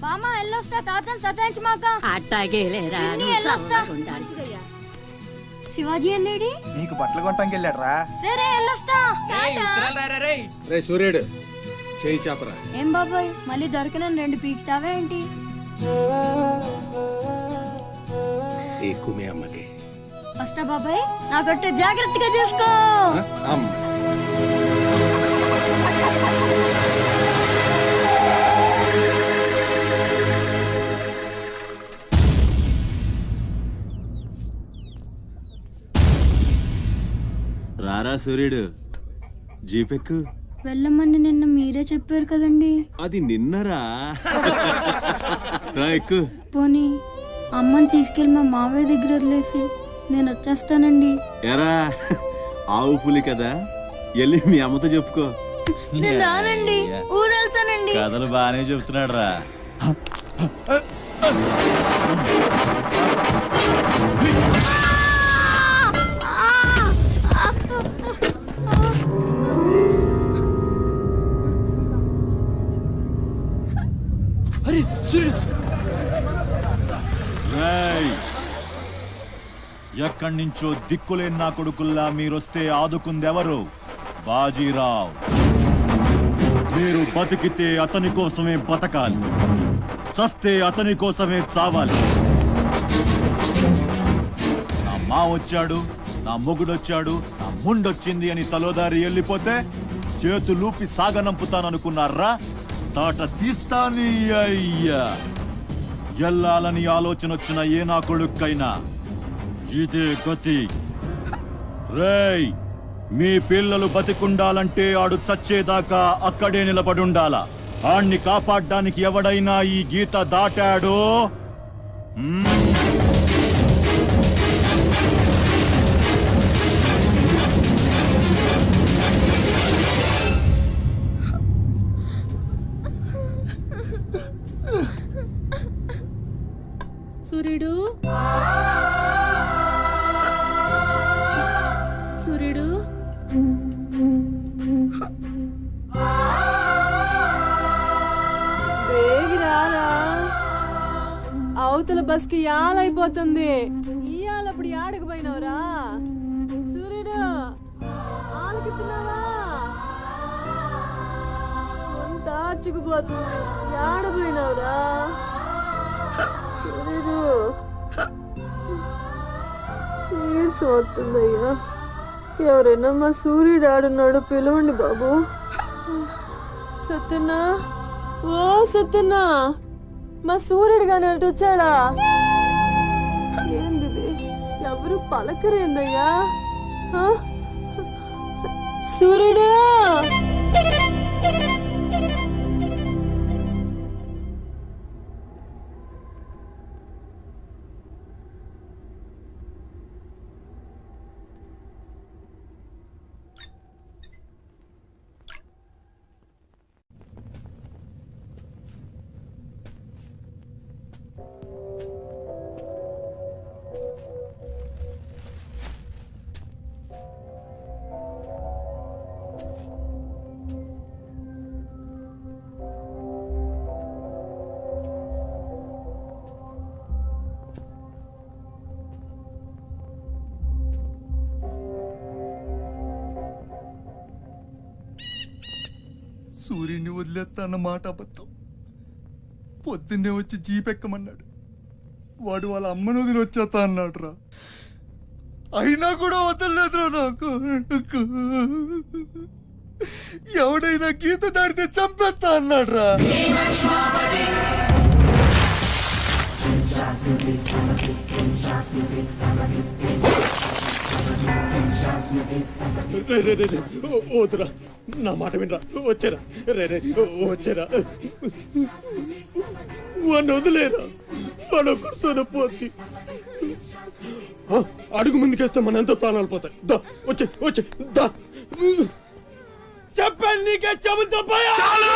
బామ్మ ఎల్లొస్తా తాతని సతాయించమాక. అట్టాగేలేరా ఎల్లొస్తా. శివాజీ అల్లేడి నీకు బట్టలు కొట్టడానికి వెళ్ళాడ్రా. సరే ఎల్లొస్తా. రే సూర్యుడు చేయి చాపరా. ఏం బాబాయ్ మళ్ళీ దొరికిన 2 పీకుతావా ఏంటి? ఎక్కువే అమ్మకి. వస్తా బాబాయ్, నా గొట్టు జాగ్రత్తగా చూసుకో. రారా సూర్యుడు, జీపెక్కు. వెళ్ళమని నిన్న మీరే చెప్పారు కదండి. అది నిన్నరా. రా ఎక్కు. పోనీ అమ్మని తీసుకెళ్ళి మా మావయ్య దగ్గర వదిలేసి నేను వచ్చేస్తానండి. ఎరా ఆవు పులి కదా, వెళ్ళి మీ అమ్మతో చెప్పుకో. నేను రానండి, ఊరెళ్తానండి. కథలు బానే చెప్తున్నాడు రా. ఎక్కడి నుంచో దిక్కులేని నా కొడుకుల్లా మీరొస్తే ఆదుకుందెవరు? బాజీరావ్. మీరు బతికితే అతని కోసమే బతకాలి, చస్తే అతని కోసమే చావాలి. నా మా వచ్చాడు, నా మొగుడొచ్చాడు, నా ముండొచ్చింది అని తలోదారి వెళ్ళిపోతే చేతులూపి సాగనంపుతాననుకున్నారా? తాట తీస్తాని అయ్యా. ఎల్లాలని ఆలోచన వచ్చిన ఏ నా కొడుక్కైనా ఇదే గతి. రేయ్, మీ పిల్లలు బతికుండాలంటే ఆడు చచ్చేదాకా అక్కడే నిలబడుండాలా. ఆణ్ణి కాపాడ్డానికి ఎవడైనా ఈ గీత దాటాడో సూర్యుడు, సూర్యుడు, వేగిరారా. అవతల బస్కి యాలైపోతుంది. ఇయాలప్పుడు యాడకు పోయినవరా? సూర్యుడు ఆలకిస్తున్నావా? అంతా అచ్చుకుపోతుంది. యాడ పోయినవరా సూర్యుడు? నీరసం వస్తుందయ్యా. ఎవరైనా మా సూర్యుడు ఆడున్నాడు, పిలవండి బాబు. సత్యన్నా, ఓ సత్యన్నా, మా సూర్యుడు గాని అటు వచ్చాడా? ఏంది ఎవరు పలకరేందయ్యా? సూర్యుడు, సూర్యుడిని వదిలేస్తా అన్న మాట అబద్ధం. పొద్దున్నే వచ్చి జీపెక్కమన్నాడు. వాడు వాళ్ళ అమ్మను వదిలి వచ్చేస్తా అన్నాడు రా. అయినా కూడా వదలలేదురా నాకు. ఎవడైనా గీత దాడితే చంపేస్తా అన్నాడు రా. వద్దురా, నా మాట వినరా. వచ్చారా రే రే, వచ్చారా. వాడిని వదిలేరా, వాడు ఒక్కడితోనే పోతి. అడుగు ముందుకేస్తే మనంత ప్రాణాలు పోతాయి. దా వచ్చే వచ్చే దా. చెప్పాను నీకే, చెబుతా పోయా. చాలు.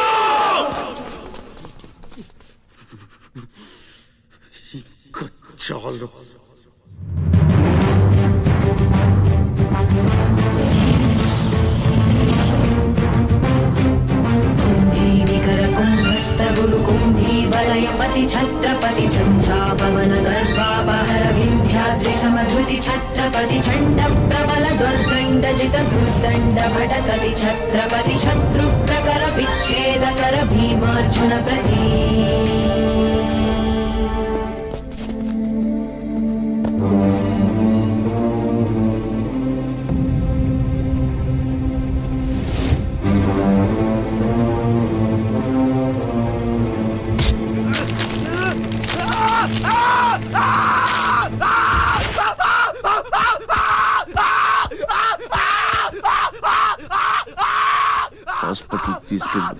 కుంభస్తగులు కుంభీబల प्रलयपति छत्रपति झञ्झापवन गर्भापहर विन्ध्याद्रि समधृति छत्रपति चण्ड प्रबल दुर्दण्डजित दुर्दण्ड भटकति छत्रपति शत्रु प्रकर विच्छेदकर भीमार्जुन प्रति హాస్పిటల్ తీసుకెళ్ళు.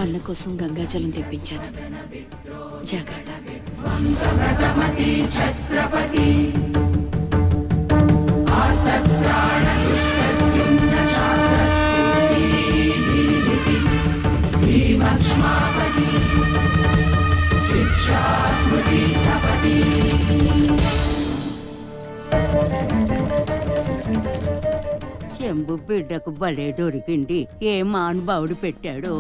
అన్న కోసం గంగాజలం తెప్పించాను. జాగ్రత్త. శంభు బిడ్డకు భలే దొరికింది. ఏ మానుభావుడు పెట్టాడు.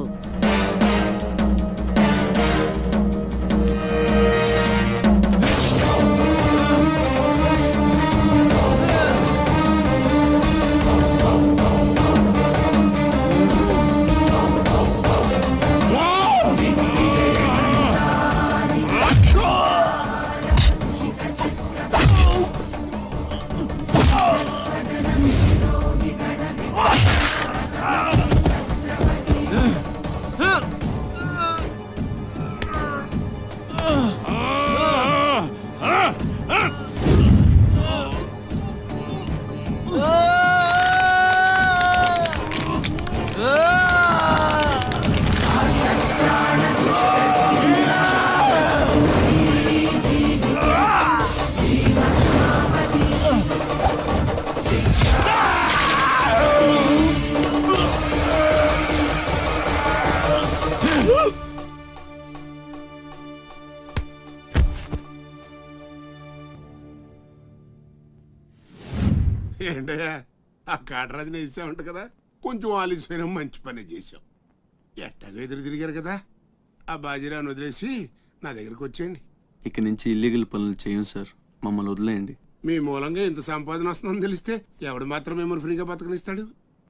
ఏంటయ్యా ఆ కాటరాజుని వేసామంట కదా, కొంచెం ఆలస్యమైన మంచి పని చేసాం. ఎట్టాగో ఎదురు తిరిగారు కదా, ఆ బాజీరావుని వదిలేసి నా దగ్గరికి వచ్చేయండి. ఇక నుంచి ఇల్లీగల్ పనులు చేయం సార్, మమ్మల్ని వదిలేయండి. మీ మూలంగా ఇంత సంపాదన వస్తుందని తెలిస్తే ఎవడు మాత్రం మిమ్మల్ని ఫ్రీగా బతకనిస్తాడు?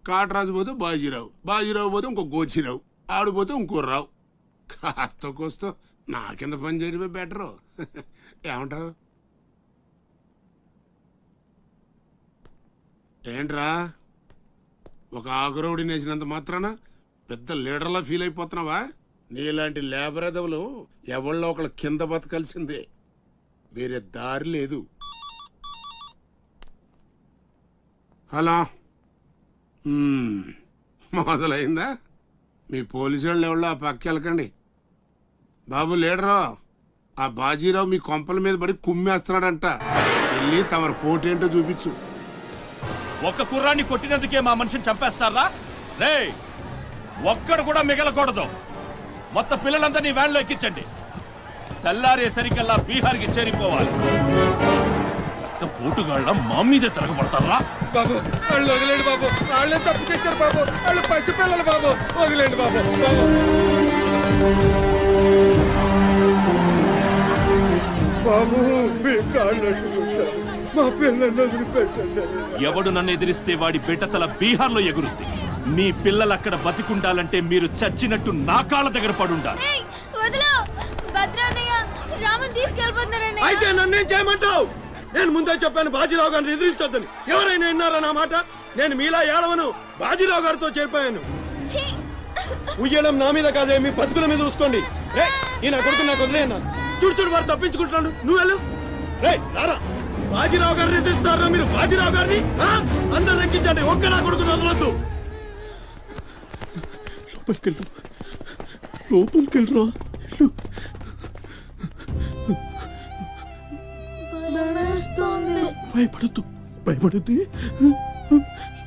కాటరాజు పోతే బాజీరావు, బాజీరావు పోతే ఇంకో గోచిరావు, ఆడిపోతే ఇంకో రావు. కాస్త కోస్తో నా కింద పని చేయడమే బెటరు. ఏమంటావు? ఏంట్రా ఒక ఆకురవుడిని వేసినంత మాత్రాన పెద్ద లీడర్లా ఫీల్ అయిపోతున్నావా? నీలాంటి లేబర్ ఎదవులు ఎవళ్ళో ఒకళ్ళ కింద బతకాల్సిందే, వేరే దారి లేదు. హలో, మొదలైందా? మీ పోలీసు వాళ్ళు ఎవరో ఆ పక్క వెళ్ళకండి. బాబు లీడరు, ఆ బాజీరావు మీ కొంపల మీద పడి కుమ్మేస్తున్నాడంట, వెళ్ళి తమరు పోటేంటో చూపించు. ఒక్క కుర్రాన్ని కొట్టినందుకే మా మనిషిని చంపేస్తారా? రే, ఒక్కడు కూడా మిగలకూడదు. మొత్తం పిల్లలందరినీ వ్యాన్లో ఎక్కించండి. తెల్లారేసరికల్లా బీహార్కి చేరిపోవాలి. పోటుగాళ్ళ మా మీదే తిరగబడతారా? బాబు వాళ్ళు వదిలేండి బాబు, వాళ్ళే తప్పు చేశారు బాబు, వాళ్ళు పసిపిల్లలు బాబు, వదిలేండి బాబు. బాబు మీ కాళ్ళు మా పిల్లల్ని వదిలిపెట్టండి. ఎవడు నన్ను ఎదిరిస్తే వాడి బిడ్డతల బీహార్లో ఎగురుద్ది. మీ పిల్లలు అక్కడ బతికుండాలంటే మీరు చచ్చినట్టు నా కాళ్ళ దగ్గర పడుండాలి. అయితే నన్నేం చేయమంటావు? నేను ముందే చెప్పాను బాజీరావు గారిని ఎదిరించొద్దని. ఎవరైనా విన్నారా నా మాట? నేను మీలా ఏడవను, బాజీరావు గారితో చేరిపోయాను. ఉయ్యడం నా మీద కాదే, మీ బతుకుల మీద చూసుకోండి. ఈ నా కొడుకు నాకు వదిలేయన్నా. చూడు వారు తప్పించుకుంటున్నాడు, నువ్వు వెళ్ళు. రే రారా, బాజీరావు గారిని ఎదిరిస్తారా మీరు? బాజీరావు గారిని అందరు ఎక్కించండి, ఒక్క నా కొడుకుని వదలొద్దు. లోపలికెళ్ళరా. భయపడద్దు, భయపడద్దు.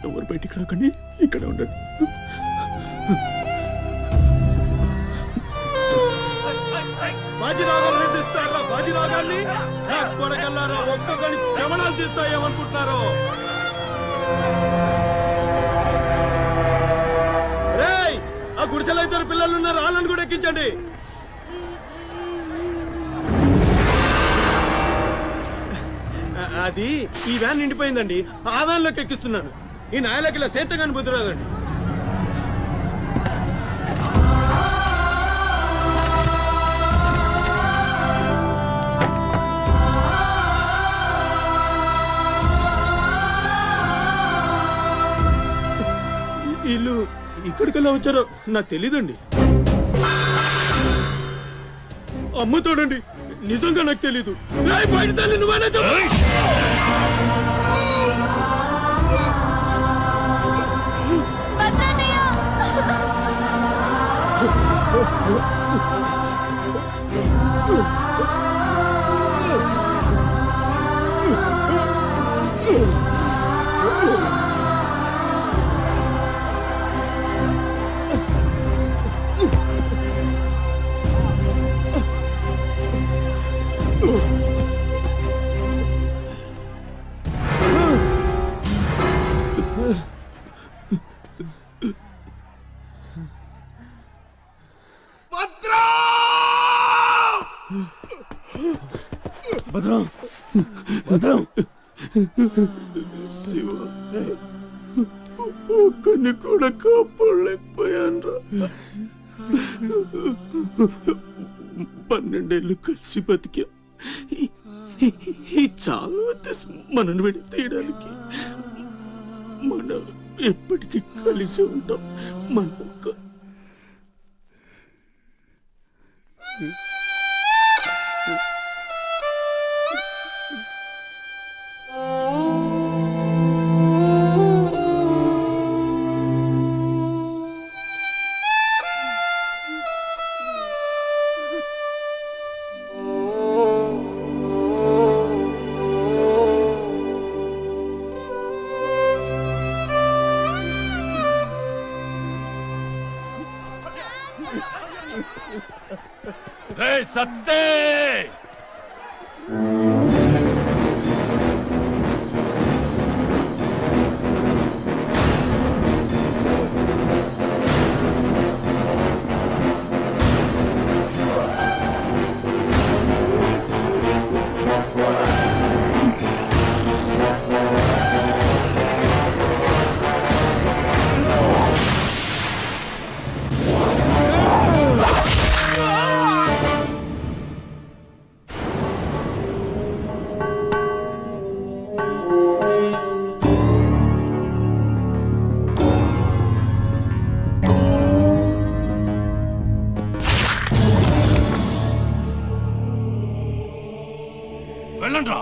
ఎవరు బయటికి రాకండి, ఇక్కడ ఉండండి. బాజీరావు గారిని ఎదిరిస్తారా? బాజీరావు గారిని నా కొడగల్లారా, ఒక్కొక్కని చెమడాలు తీస్తాయేమనుకుంటున్నారు? రేయ్, ఆ గుడిసెలో ఇద్దరు పిల్లలు ఉన్నారు, వాళ్ళని కూడా ఎక్కించండి. అది ఈ వ్యాన్ నిండిపోయిందండి, ఆ వ్యాన్ లోకి ఎక్కిస్తున్నాను. ఈ నాయలకి ఇలా సేతగాని బుద్ధిరాదండి. వీళ్ళు ఇక్కడికెలా వచ్చారో నాకు తెలీదండి. అమ్ముతాడండి, నిజంగా నాకు తెలీదు. బయట తల్లి నువ్వైనా చెప్పు. భద్రం, భద్రం, శివ, ఒక్కడిని కూడా కాపాడలేకపోయాను. 12 ఏళ్ళు కలిసి బతికా. ఈ చావు మనను విడి తీయడానికి మనం ఎప్పటికీ కలిసి ఉంటాం. మన సత్తే వెళ్ళండి రా.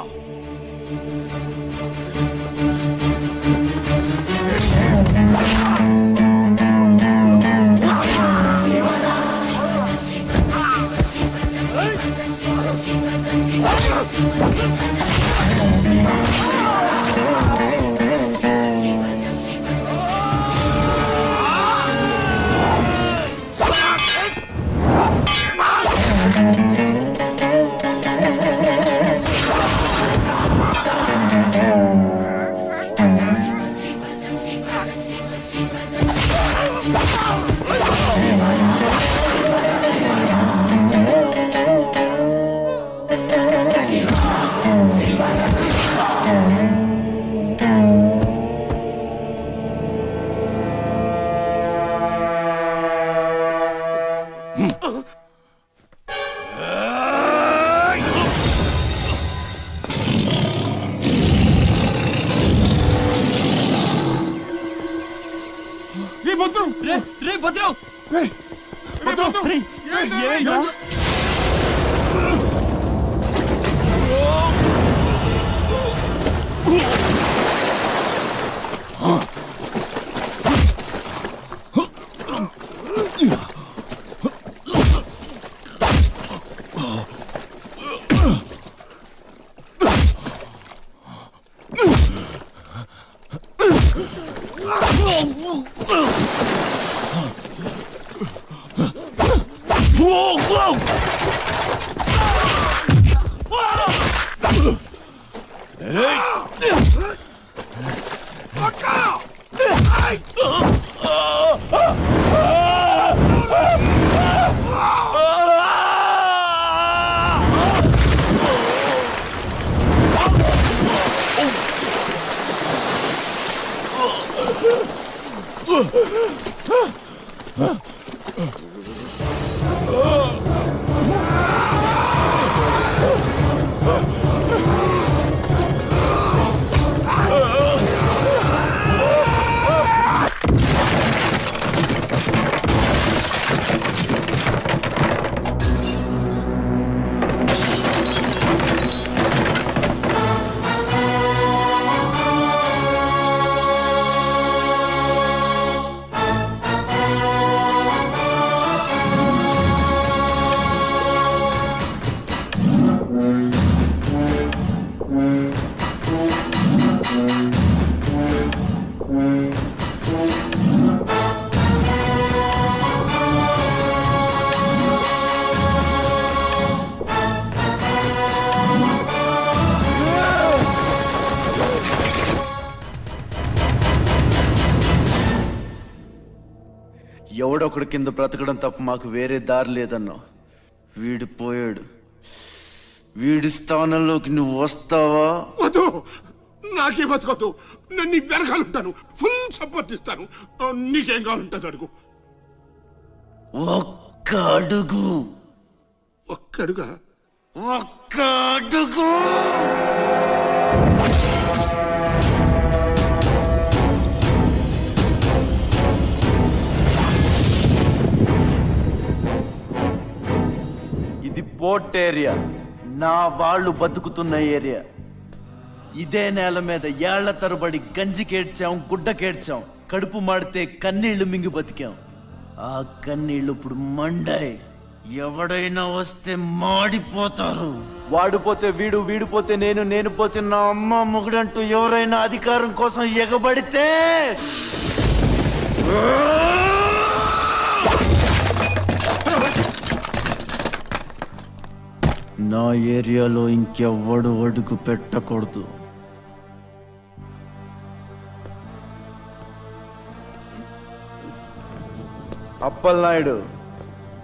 ఎవడొకడు కింద బ్రతకడం తప్ప మాకు వేరే దారి లేదన్నా. వీడు పోయాడు. వీడి స్థానంలోకి నువ్వు వస్తావా? వద్దు, నాకే బతకొద్దు. నేను నీ వెనకాలంటాను, ఫుల్ సపోర్ట్ ఇస్తాను. నీకేం కావాలంటుంది అడుగు. ఒక్క అడుగు. ఒక్క అడుగా? ఒక్క అడుగు. ఇది పోర్ట్ ఏరియా, నా వాళ్ళు బతుకుతున్న ఏరియా. ఇదే నేల మీద ఏళ్ల తరబడి గంజికేడ్చాం, గుడ్డకేడ్చాం, కడుపు మాడితే కన్నీళ్లు మింగి బతికాం. ఆ కన్నీళ్లు ఇప్పుడు మండాయి. ఎవడైనా వస్తే మాడిపోతారు. వాడిపోతే వీడు, వీడిపోతే నేను, నేను పోతే నా అమ్మ మొగుడంటూ ఎవరైనా అధికారం కోసం ఎగబడితే నా ఏరియాలో ఇంకెవ్వడు అడుగు పెట్టకూడదు. అప్పలనాయుడు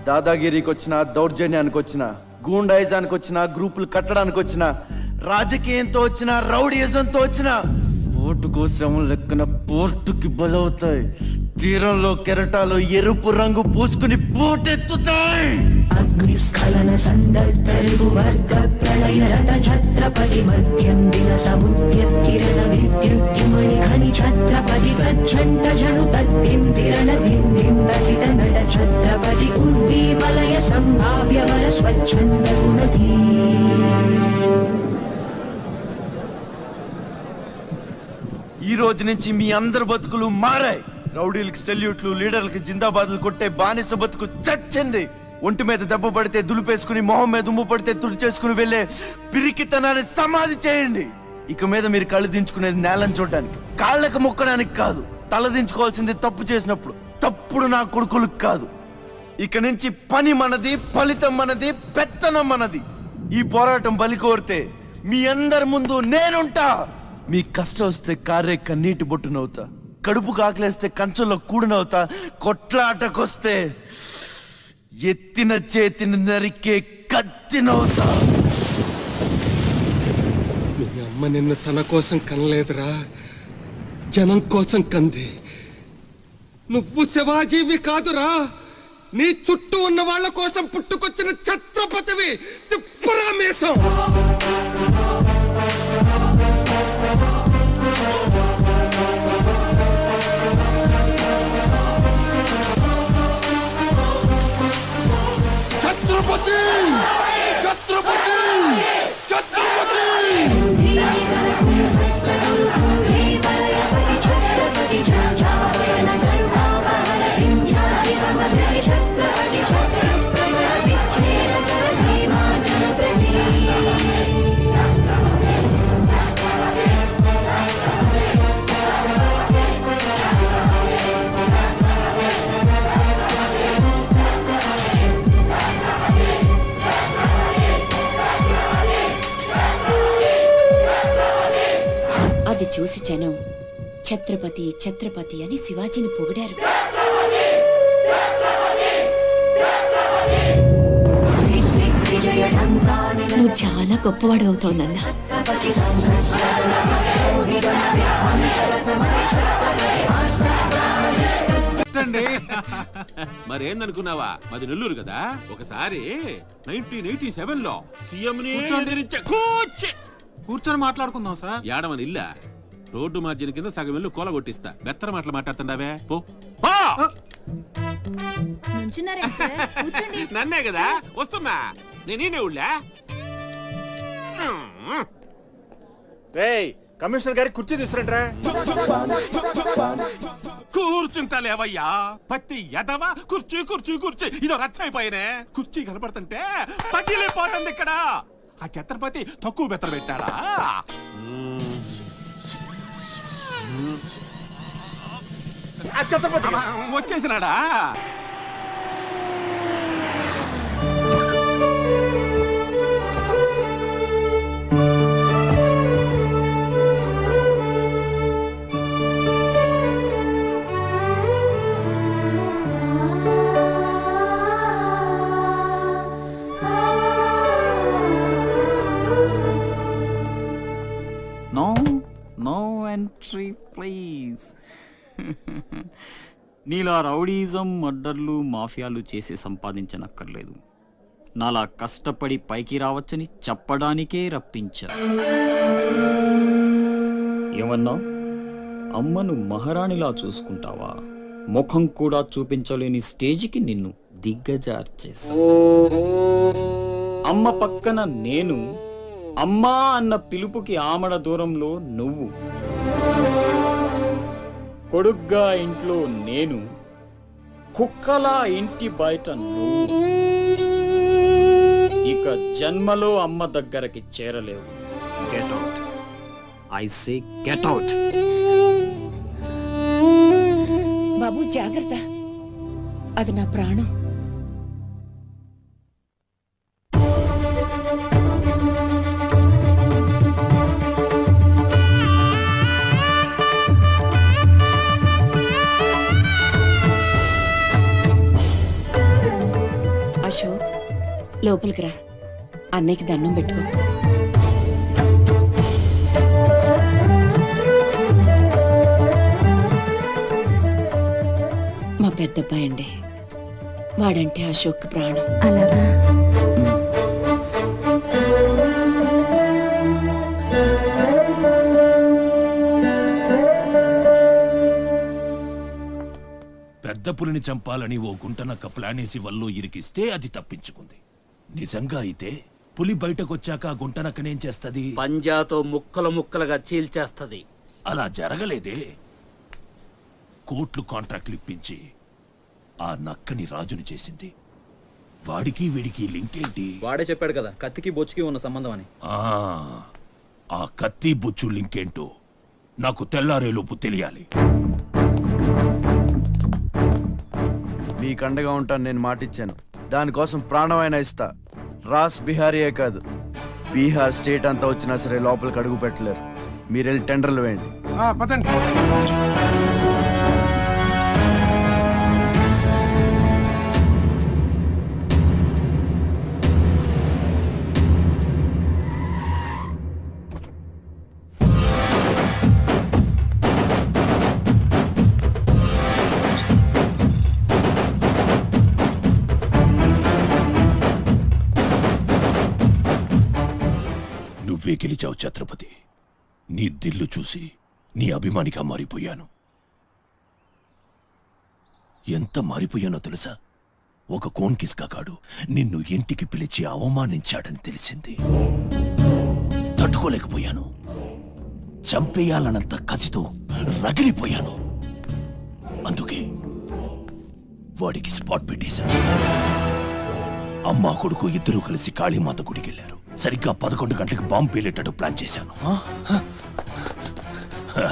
దాదాగిరికి వచ్చిన, దౌర్జన్యానికి వచ్చిన, గూండాయిజానికి వచ్చిన, గ్రూపులు కట్టడానికి వచ్చిన, రాజకీయంతో వచ్చిన, రౌడీయిజంతో వచ్చిన, ఓటు కోసం లెక్కన పోర్టుకి బలవుతాయి. తీరంలో కెరటాలు ఎరుపు రంగు పూసుకుని పోటెత్తుతాయి. అగ్నిస్ఖలన సందర్తరిగు వర్గ ప్రళయ రత ఛత్రపతి మధ్యం దిన సముద్యత్కిరణ విద్యుద్యుమణి ఖని ఛత్రపతి గచ్చంట జను తద్దింతిరణ దిందిం దహిత నట ఛత్రపతి ఉర్వీ వలయ సంభావ్య వర స్వచ్ఛంద గుణధీ. రోజు నుంచి మీ అందరి బతుకులు మారాయి. రౌడీలకి సెల్యూట్లు, లీడర్లకి జిందాబాద్లు కొట్టే బానిస బతుకు చచ్చింది. ఒంటి మీద దెబ్బ పడితే దులిపేసుకుని, మొహం మీద ఉమ్ము పడితే తుడిచేసుకుని వెళ్ళే పిరికితనాన్ని సమాధి చేయండి. ఇక మీద మీరు కళ్ళు దించుకునేది నేలను చూడడానికి, కాళ్ళకు మొక్కడానికి కాదు. తల దించుకోవాల్సింది తప్పు చేసినప్పుడు, తప్పుడు నా కొడుకులకు కాదు. ఇక నుంచి పని మనది, ఫలితం మనది, పెత్తనం మనది. ఈ పోరాటం బలి కోరితే మీ అందరి ముందు నేనుంటా. మీ కష్టం వస్తే కారే కన్నీటి బొట్టునవుతా, కడుపు కాకలేస్తే కంచంలో కూడినవుతా, కొట్లాటకొస్తే ఎత్తిన చేతిని నరికే కత్తినవుతా. మీ అమ్మ నిన్ను తన కోసం కనలేదురా, జనం కోసం కంది. నువ్వు శివాజీవి కాదురా, నీ చుట్టూ ఉన్న వాళ్ళ కోసం పుట్టుకొచ్చిన ఛత్రపతివి. తిప్పురా మీసం. ఛత్రపతి, ఛత్రపతి, ఛత్రపతి. అది చూసి జనం ఛత్రపతి ఛత్రపతి అని శివాజీని పొగిడారు. నువ్వు చాలా గొప్పవాడు అవుతావు నాన్న. మరేందనుకున్నావా, మాది నెల్లూరు కదా. ఒకసారి 1987లో సీఎం కూర్చొని మాట్లాడుకుందాం సార్. ఏడమని ఇల్లా రోడ్డు మార్జిన్ కింద సగం ఇల్లు కూలగొట్టిస్తా. బెత్తర మాటలు మాట్లాడుతుండవే, పో. నన్నే కదా వస్తున్నా, నేనే ఊళ్ళా. కమిషనర్ గారి కుర్చీ తీసుకురండి. కూర్చుంటలేవయ్యా, పత్తి ఎదవా. కుర్చీ కుర్చీ కుర్చీ ఇదో రచ్చైపోయినే. కుర్చీ కనపడుతుంటే పగిలిపోతుంది ఇక్కడ. ఆ ఛత్రపతి తక్కువ బెత్తర పెట్టాడా? వచ్చేసినాడా? No entry please. నీలా రౌడీజం, మర్డర్లు, మాఫియాలు చేసి సంపాదించనక్కర్లేదు. నాలా కష్టపడి పైకి రావచ్చని చెప్పడానికే రప్పించా. ఏమన్నా అమ్మను మహారాణిలా చూసుకుంటావా? ముఖం కూడా చూపించలేని స్టేజికి నిన్ను దిగ్గజార్చేసా. అమ్మ పక్కన నేను, అమ్మా అన్న పిలుపుకి ఆమడ దూరంలో నువ్వు. కొడుగ్గా ఇంట్లో నేను, కుక్కలా ఇంటి బయట నువ్వు. ఇక జన్మలో అమ్మ దగ్గరకి చేరలేవు. Get out, I say get out. బాబు జాగ్రత్త, అది నా ప్రాణం. అశోక్, లోపలికి రా, అన్నయ్యకి దండం పెట్టుకో. మా పెద్దబ్బాయి అండి, వాడంటే అశోక్ ప్రాణం. అలాగా? పెద్ద పులిని చంపాలని ఓ గుంటనక్క ప్లానేసి వల్లో ఇరికిస్తే అది తప్పించుకుంది. నిజంగా అయితే పులి బయటకొచ్చాక గుంటనక్కనేం చేస్తది? పంజాతో ముక్కలు ముక్కలుగా చీల్చేస్తది. అలా జరగలేదే. కోట్లు కాంట్రాక్ట్లు ఇప్పించి ఆ నక్కని రాజుని చేసింది. వాడికి వీడికి లింక్ ఏంటి? వాడే చెప్పాడు కదా కత్తికి బొచ్చుకి ఉన్న సంబంధం అని. ఆ కత్తి బొచ్చు లింక్ ఏంటో నాకు తెల్లారేలోపు తెలియాలి. మీకు అండగా ఉంటాను, నేను మాటిచ్చాను. దానికోసం ప్రాణమైనా ఇస్తా. రాస్ బిహారీయే కాదు, బీహార్ స్టేట్ అంతా వచ్చినా సరే లోపలికి అడుగు పెట్టలేరు. మీరు వెళ్ళి టెండర్లు వేయండి. పదండి. నువ్వే గెలిచావు ఛత్రపతి. నీ దిల్లు చూసి నీ అభిమానిగా మారిపోయాను. ఎంత మారిపోయానో తెలుసా? ఒక కోన్ కిస్కాగాడు నిన్ను ఇంటికి పిలిచి అవమానించాడని తెలిసింది. తట్టుకోలేకపోయాను. చంపేయాలన్నంత కసితో రగిలిపోయాను. అందుకే వాడికి స్పాట్ పెట్టేశాను. అమ్మా కొడుకు ఇద్దరూ కలిసి కాళీమాత గుడికి వెళ్ళారు. సరిగ్గా 11 గంటలకు బాంబు పేలేటట్టు ప్లాన్ చేశాను.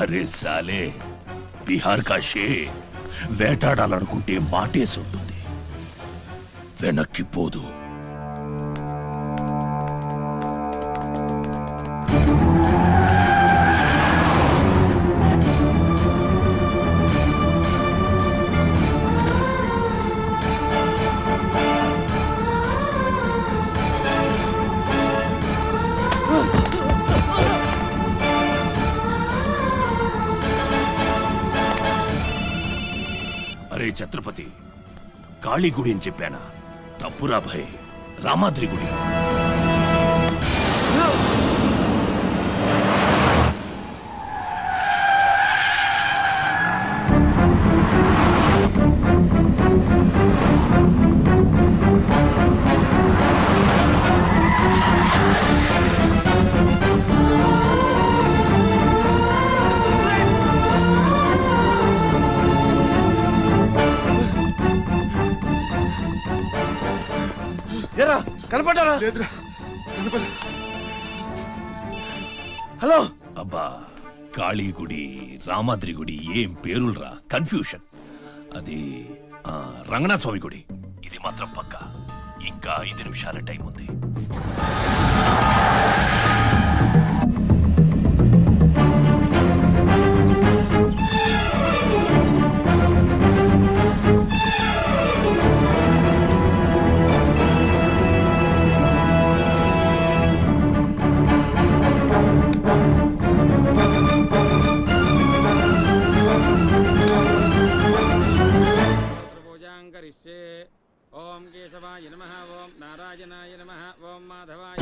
అరే సాలే, బీహార్ కా షేర్ వేటాడాలనుకుంటే మాటేసి ఉంటుంది, వెనక్కి పోదు. అరే ఛత్రపతి, కాళీ గుడి అని చెప్పానా? తప్పురా భయ్, రామాద్రి గుడి. కనపడ్డారా? లేదురా. హలో. అబ్బా, కాళీ గుడి, రామాద్రి గుడి ఏం పేరులరా, కన్ఫ్యూషన్. అది రంగనాథ స్వామి గుడి. ఇది మాత్రం పక్క. ఇంకా 5 నిమిషాల టైం ఉంది. ఓం కేశవాయ నమః, ఓం నారాయణాయ నమః, ఓం మాధవాయ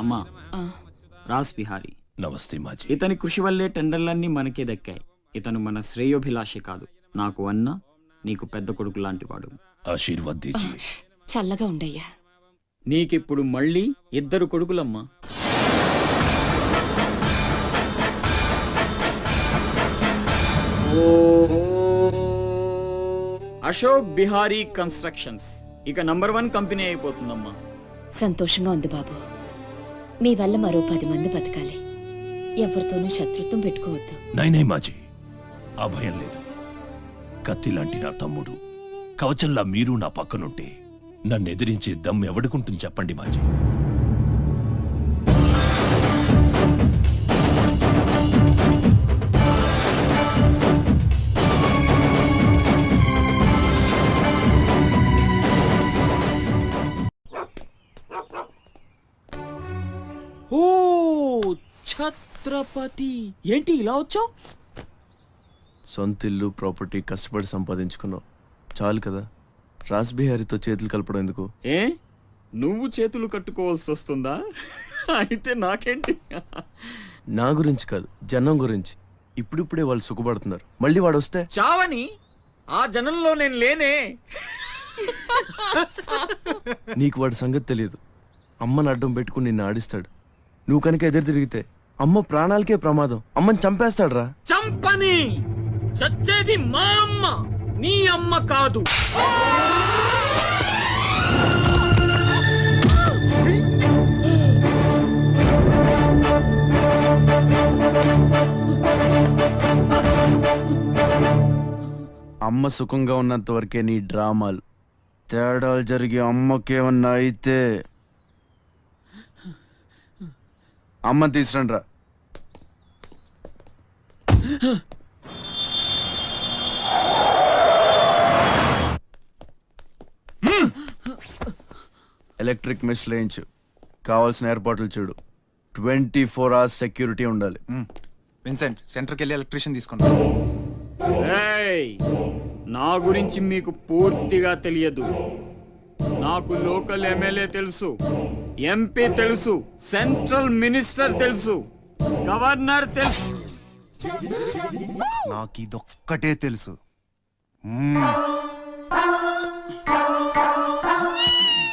అమ్మా. రాస్ బిహారీ. నమస్తే మాజీ. ఇతని కృషి వల్లే టెండర్లన్నీ మనకే దక్కాయి. ఇతను మన శ్రేయోభిలాషి కాదు, నాకు అన్న నీకు పెద్ద కొడుకు లాంటివాడు. ఆశీర్వాద్ దీజియే. చల్లగా ఉండయ్యా. నీకిప్పుడు మళ్ళీ 2 కొడుకులమ్మా. అశోక్ బిహారీ కన్స్ట్రక్షన్స్ ఇక నంబర్ 1 కంపెనీ అయిపోతుందమ్మా. సంతోషంగా ఉంది బాబు. మీ వల్ల మరో 10 మంది బతకాలి. ఎవరితోనూ శత్రుత్వం పెట్టుకోవద్దు. నైనే మాజీ, ఆ భయం లేదు. కత్తి లాంటి నా తమ్ముడు, కవచంలా మీరు నా పక్కనుంటే నన్ను ఎదిరించే దమ్ ఎవడుకుంటుంది చెప్పండి మాజీ. ఓ ఛత్రపతి, ఏంటి ఇలా వచ్చావు? సొంత ఇల్లు, ప్రాపర్టీ కష్టపడి సంపాదించుకున్నావు, చాలు కదా. రాస్ బిహారీతో చేతులు కలపడం ఎందుకు? ఏ నువ్వు చేతులు కట్టుకోవాల్సి వస్తుందా? అయితే నాకేంటి? నా గురించి కాదు, జనం గురించి. ఇప్పుడిప్పుడే వాళ్ళు సుఖపడుతున్నారు, మళ్ళీ వాడు వస్తే చావని ఆ జనంలో నేను లేనే. నీకు వాడి సంగతి తెలియదు. అమ్మని అడ్డం పెట్టుకుని నిన్ను ఆడిస్తాడు. నువ్వు కనుక ఎదురు తిరిగితే అమ్మ ప్రాణాలకే ప్రమాదం. అమ్మని చంపేస్తాడు రా. చంపని, చచ్చేది మా అమ్మ, నీ అమ్మ కాదు. అమ్మ సుఖంగా ఉన్నంత వరకే నీ డ్రామాలు. తేడాలు జరిగి అమ్మకేమన్నా అయితే అమ్మని తీసురండి రా. ఎలక్ట్రిక్ మెష్ లేయించు. కావాల్సిన ఏర్పాట్లు చూడు. 24 hours సెక్యూరిటీ ఉండాలి. విన్సెంట్, సెంటర్కి వెళ్ళి ఎలక్ట్రీషియన్ తీసుకున్నా. ఏయ్, నా గురించి మీకు పూర్తిగా తెలియదు. నాకు లోకల్ ఎమ్మెల్యే తెలుసు, ఎంపీ తెలుసు, సెంట్రల్ మినిస్టర్ తెలుసు, గవర్నర్ తెలుసు. నాకు ఇదొక్కటే తెలుసు.